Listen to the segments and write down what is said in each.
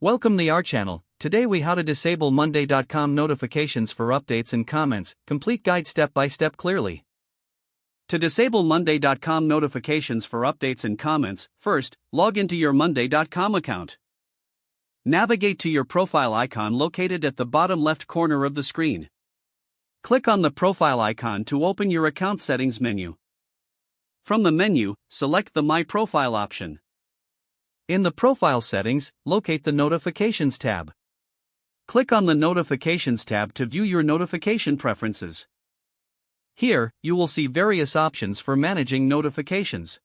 Welcome to our channel. Today we how to disable monday.com notifications for updates and comments, complete guide step by step clearly. To disable monday.com notifications for updates and comments, first, log into your monday.com account. Navigate to your profile icon located at the bottom left corner of the screen. Click on the profile icon to open your account settings menu. From the menu, select the My Profile option. In the Profile settings, locate the Notifications tab. Click on the Notifications tab to view your notification preferences. Here, you will see various options for managing notifications.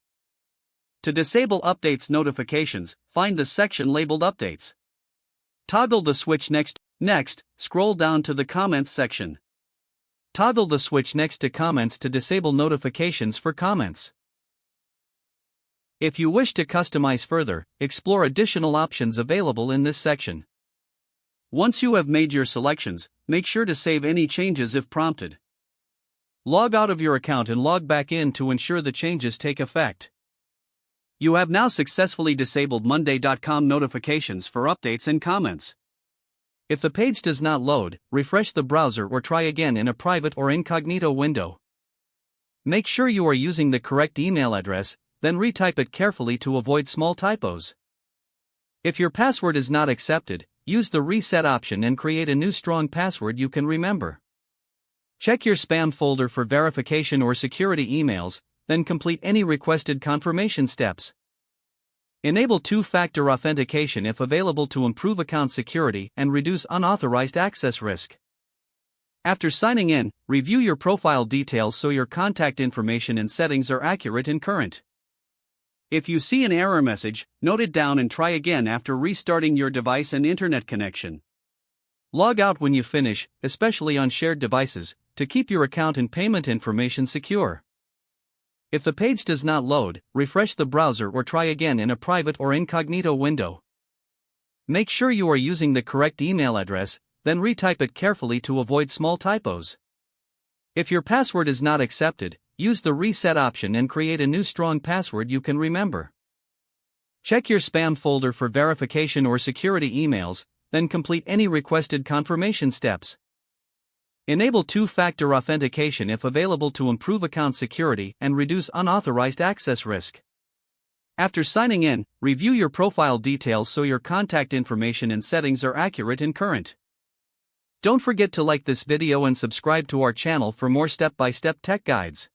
To disable Updates notifications, find the section labeled Updates. Toggle the switch Next. Next, scroll down to the Comments section. Toggle the switch next to Comments to disable notifications for comments. If you wish to customize further, explore additional options available in this section. Once you have made your selections, make sure to save any changes if prompted. Log out of your account and log back in to ensure the changes take effect. You have now successfully disabled monday.com notifications for updates and comments. If the page does not load, refresh the browser or try again in a private or incognito window. Make sure you are using the correct email address, then retype it carefully to avoid small typos. If your password is not accepted, use the reset option and create a new strong password you can remember. Check your spam folder for verification or security emails, then complete any requested confirmation steps. Enable two-factor authentication if available to improve account security and reduce unauthorized access risk. After signing in, review your profile details so your contact information and settings are accurate and current. If you see an error message, note it down and try again after restarting your device and internet connection. Log out when you finish, especially on shared devices, to keep your account and payment information secure. If the page does not load, refresh the browser or try again in a private or incognito window. Make sure you are using the correct email address, then retype it carefully to avoid small typos. If your password is not accepted, use the reset option and create a new strong password you can remember. Check your spam folder for verification or security emails, then complete any requested confirmation steps. Enable two-factor authentication if available to improve account security and reduce unauthorized access risk. After signing in, review your profile details so your contact information and settings are accurate and current. Don't forget to like this video and subscribe to our channel for more step-by-step tech guides.